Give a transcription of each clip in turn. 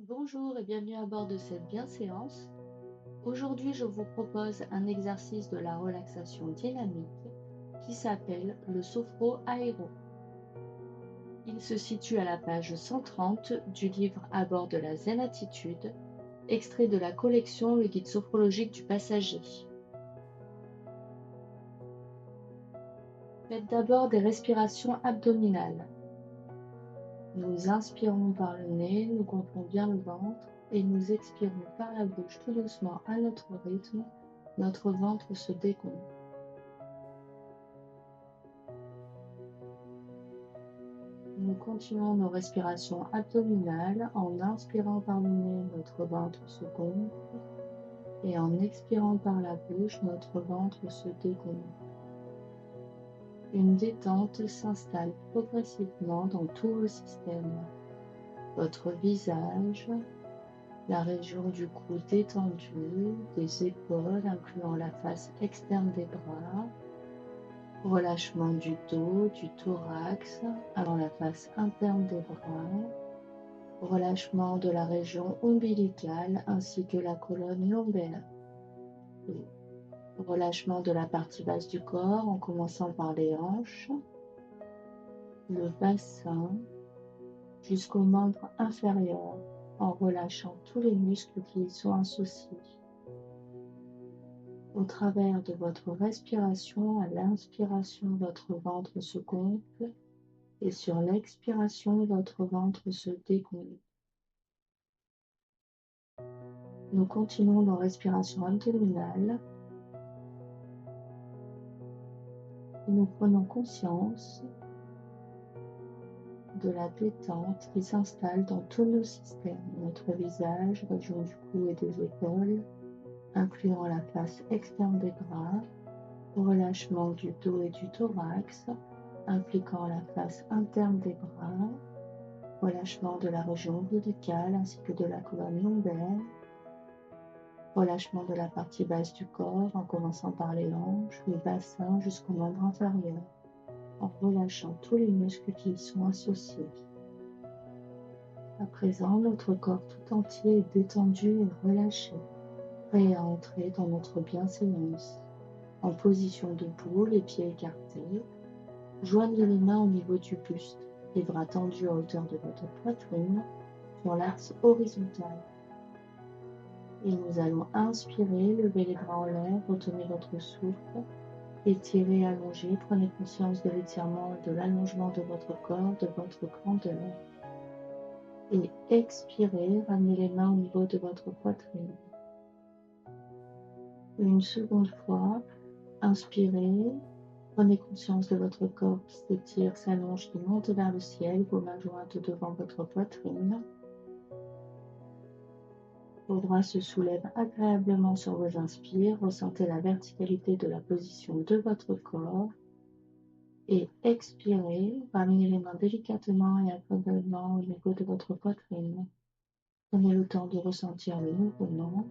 Bonjour et bienvenue à bord de cette bienséance. Aujourd'hui, je vous propose un exercice de la relaxation dynamique qui s'appelle le sophro aéro. Il se situe à la page 130 du livre À bord de la Zen Attitude, extrait de la collection Le guide sophrologique du passager. Faites d'abord des respirations abdominales. Nous inspirons par le nez, nous gonflons bien le ventre et nous expirons par la bouche tout doucement à notre rythme. Notre ventre se dégonfle. Nous continuons nos respirations abdominales en inspirant par le nez, notre ventre se gonfle et en expirant par la bouche, notre ventre se dégonfle. Une détente s'installe progressivement dans tout le système. Votre visage, la région du cou détendue, des épaules incluant la face externe des bras, relâchement du dos, du thorax avant la face interne des bras, relâchement de la région ombilicale ainsi que la colonne lombaire, relâchement de la partie basse du corps en commençant par les hanches, le bassin jusqu'aux membres inférieurs en relâchant tous les muscles qui y sont associés. Au travers de votre respiration, à l'inspiration, votre ventre se gonfle et sur l'expiration, votre ventre se dégonfle. Nous continuons nos respirations abdominales et nous prenons conscience de la détente qui s'installe dans tous nos systèmes, notre visage, région du cou et des épaules, incluant la face externe des bras, relâchement du dos et du thorax, impliquant la face interne des bras, relâchement de la région ombilicale ainsi que de la colonne lombaire, relâchement de la partie basse du corps en commençant par les hanches, le bassin jusqu'au membre inférieur, en relâchant tous les muscles qui y sont associés. À présent, notre corps tout entier est détendu et relâché, prêt à entrer dans notre bienséance. En position debout, les pieds écartés, joignez les mains au niveau du buste, les bras tendus à hauteur de votre poitrine sur l'axe horizontal. Et nous allons inspirer, lever les bras en l'air, retenez votre souffle, étirez, allongez, prenez conscience de l'étirement et de l'allongement de votre corps, de votre grandeur. Et expirez, ramenez les mains au niveau de votre poitrine. Une seconde fois, inspirez, prenez conscience de votre corps qui s'étire, s'allonge, qui monte vers le ciel, vos mains jointes devant votre poitrine. Vos bras se soulèvent agréablement sur vos inspires, ressentez la verticalité de la position de votre corps. Et expirez, ramenez les mains délicatement et agréablement au niveau de votre poitrine. Prenez le temps de ressentir le mouvement.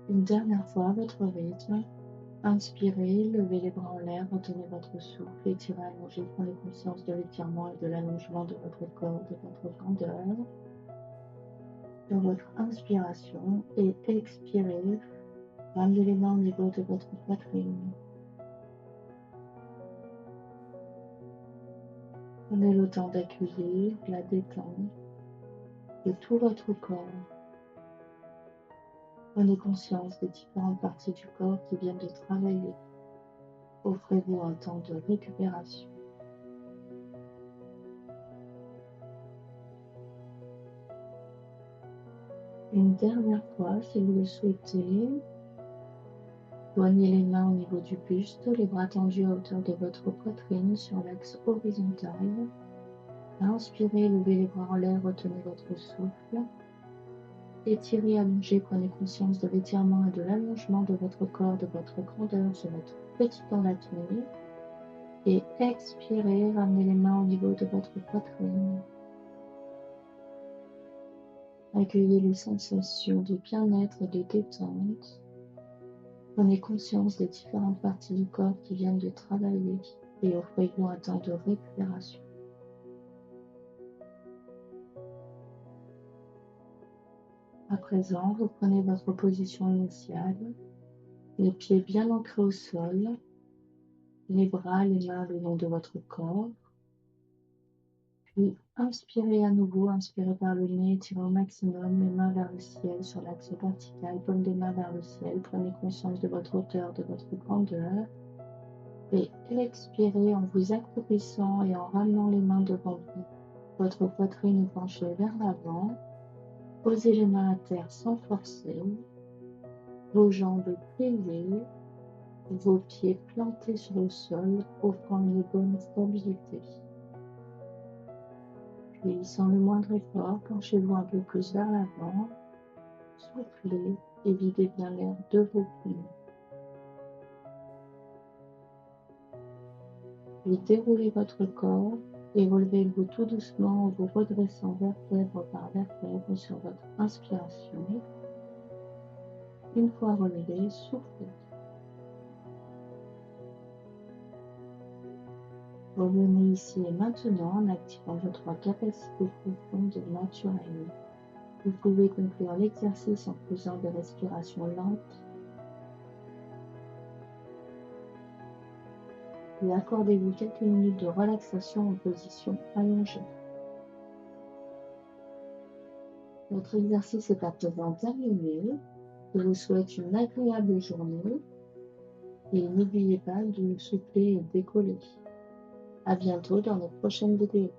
Une dernière fois, à votre rythme. Inspirez, levez les bras en l'air, retenez votre souffle, étirez, allongez, prenez conscience de l'étirement et de l'allongement de votre corps, de votre grandeur, de votre inspiration et expirez, ramenez les mains au niveau de votre poitrine. Prenez le temps d'accueillir la détente de tout votre corps. Prenez conscience des différentes parties du corps qui viennent de travailler. Offrez-vous un temps de récupération. Une dernière fois, si vous le souhaitez, joignez les mains au niveau du buste, les bras tendus à hauteur de votre poitrine sur l'axe horizontal. Inspirez, levez les bras en l'air, retenez votre souffle. Étirez, allongez, prenez conscience de l'étirement et de l'allongement de votre corps, de votre grandeur sur votre petit temps d'apnée. Et expirez, ramenez les mains au niveau de votre poitrine. Accueillez les sensations de bien-être et de détente. Prenez conscience des différentes parties du corps qui viennent de travailler et offrez-vous un temps de récupération. À présent, vous prenez votre position initiale, les pieds bien ancrés au sol, les bras, les mains le long de votre corps. Puis inspirez à nouveau, inspirez par le nez, tirez au maximum les mains vers le ciel sur l'axe vertical, paume des mains vers le ciel. Prenez conscience de votre hauteur, de votre grandeur. Et expirez en vous accroupissant et en ramenant les mains devant vous. Votre poitrine penchée vers l'avant. Posez les mains à terre sans forcer. Vos jambes pliées. Vos pieds plantés sur le sol, offrant une bonne stabilité. Puis, sans le moindre effort, penchez-vous un peu plus vers l'avant, soufflez et videz bien l'air de vos poumons. Puis déroulez votre corps et relevez-vous tout doucement en vous redressant vertèbre par vertèbre sur votre inspiration. Une fois relevé, soufflez. Revenez ici et maintenant en activant vos 3 capacités profondes naturelles. Vous pouvez conclure l'exercice en faisant des respirations lentes. Puis accordez-vous quelques minutes de relaxation en position allongée. Votre exercice est à présent terminé. Je vous souhaite une agréable journée et n'oubliez pas de souffler et décoller. À bientôt dans nos prochaines vidéos.